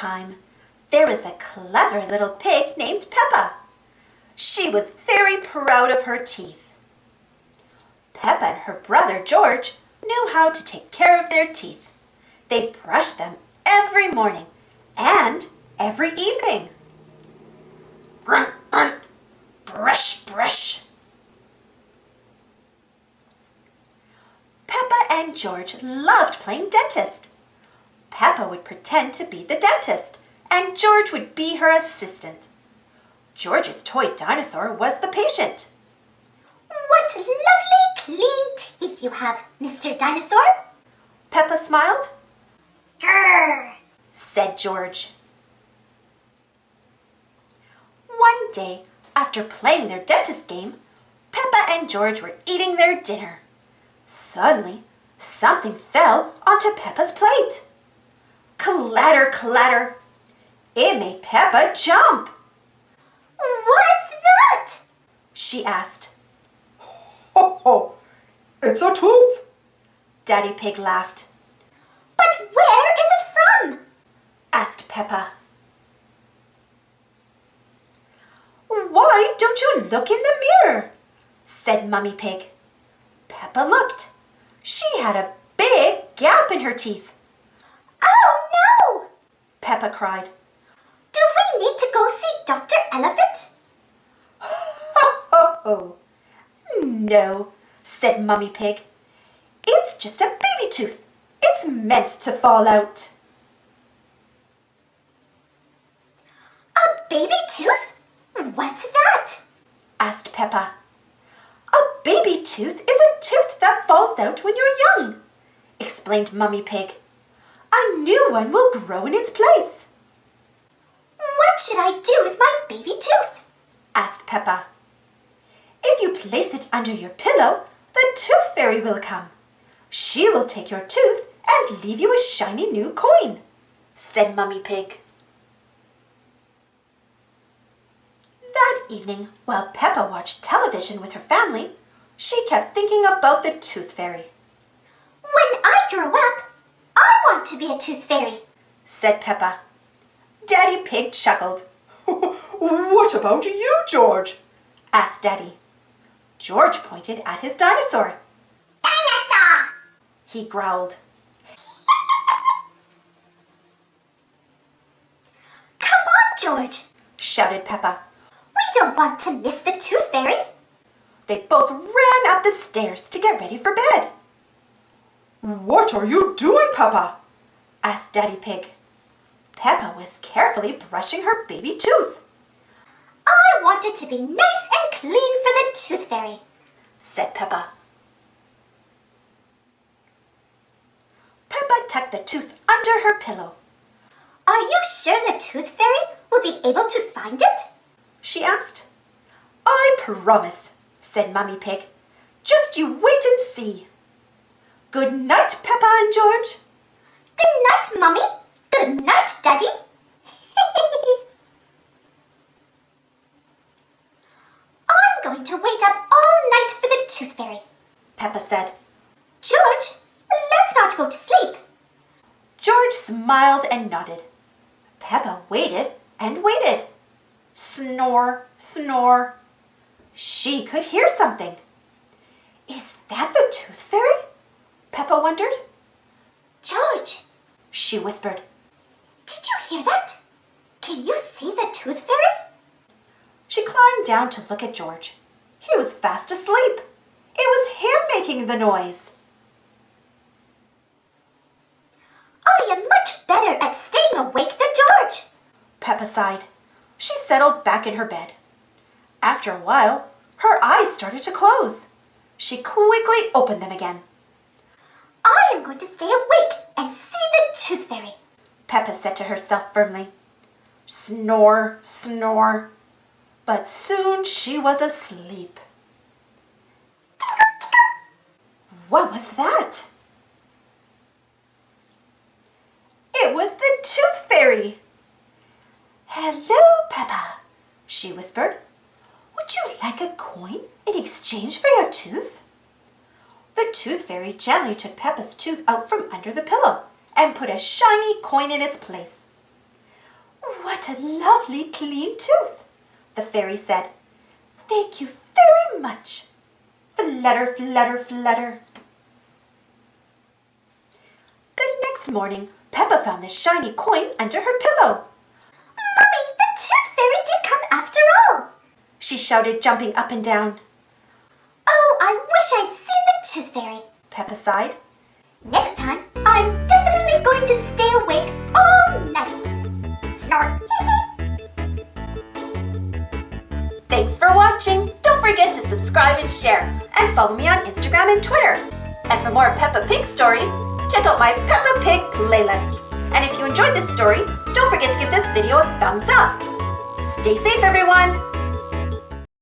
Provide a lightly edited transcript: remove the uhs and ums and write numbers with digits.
time, there was a clever little pig named Peppa. She was very proud of her teeth. Peppa and her brother George knew how to take care of their teeth. They brushed them every morning and every evening. Grunt, grunt, brush, brush. Peppa and George loved playing dentist. Peppa would pretend to be the dentist, and George would be her assistant. George's toy dinosaur was the patient. What lovely clean teeth you have, Mr. Dinosaur. Peppa smiled. Grrr, said George. One day, after playing their dentist game, Peppa and George were eating their dinner. Suddenly, something fell onto Peppa's plate. Clatter, clatter. It made Peppa jump. What's that? She asked. Ho, ho, it's a tooth. Daddy Pig laughed. But where is it from? Asked Peppa. Why don't you look in the mirror? Said Mummy Pig. Peppa looked. She had a big gap in her teeth. Oh no! Peppa cried. Do we need to go see Dr. Elephant? Ho! No, said Mummy Pig. It's just a baby tooth. It's meant to fall out. A baby tooth? What's that? Asked Peppa. A baby tooth is a tooth that falls out when you're young, explained Mummy Pig. A new one will grow in its place. What should I do with my baby tooth? Asked Peppa. If you place it under your pillow, the tooth fairy will come. She will take your tooth and leave you a shiny new coin, said Mummy Pig. That evening, while Peppa watched television with her family, she kept thinking about the tooth fairy. When I grow up, I want to be a tooth fairy, said Peppa. Daddy Pig chuckled. What about you, George? Asked Daddy. George pointed at his dinosaur. Dinosaur! He growled. Come on, George! Shouted Peppa. We don't want to miss the tooth fairy. They both ran up the stairs to get ready for bed. What are you doing, Peppa? Asked Daddy Pig. Peppa was carefully brushing her baby tooth. I want it to be nice and clean for the tooth fairy, said Peppa. Peppa tucked the tooth under her pillow. Are you sure the tooth fairy will be able to find it? She asked. I promise, said Mummy Pig. Just you wait and see. Good night, Peppa and George. Good night, Mummy. Good night, Daddy. I'm going to wait up all night for the tooth fairy, Peppa said. George, let's not go to sleep. George smiled and nodded. Peppa waited and waited. Snore, snore. She could hear something. Is that the tooth fairy? Peppa wondered. George, she whispered. Did you hear that? Can you see the tooth fairy? She climbed down to look at George. He was fast asleep. It was him making the noise. I am much better at staying awake than George, Peppa sighed. She settled back in her bed. After a while, her eyes started to close. She quickly opened them again. I am going to stay awake and see the tooth fairy, Peppa said to herself firmly. Snore, snore. But soon she was asleep. What was that? It was the tooth fairy. Hello, Peppa, she whispered. Would you like a coin in exchange for your tooth? The tooth fairy gently took Peppa's tooth out from under the pillow and put a shiny coin in its place. What a lovely clean tooth, the fairy said. Thank you very much. Flutter, flutter, flutter. The next morning, Peppa found the shiny coin under her pillow. Mummy, the tooth fairy did come after all, She shouted, jumping up and down. Oh, I wish I'd seen the tooth fairy. Peppa sighed. Next time, I'm definitely going to stay awake all night. Snort. Thanks for watching. Don't forget to subscribe and share, and follow me on Instagram and Twitter. And for more Peppa Pig stories, check out my Peppa Pig playlist. And if you enjoyed this story, don't forget to give this video a thumbs up. Stay safe, everyone.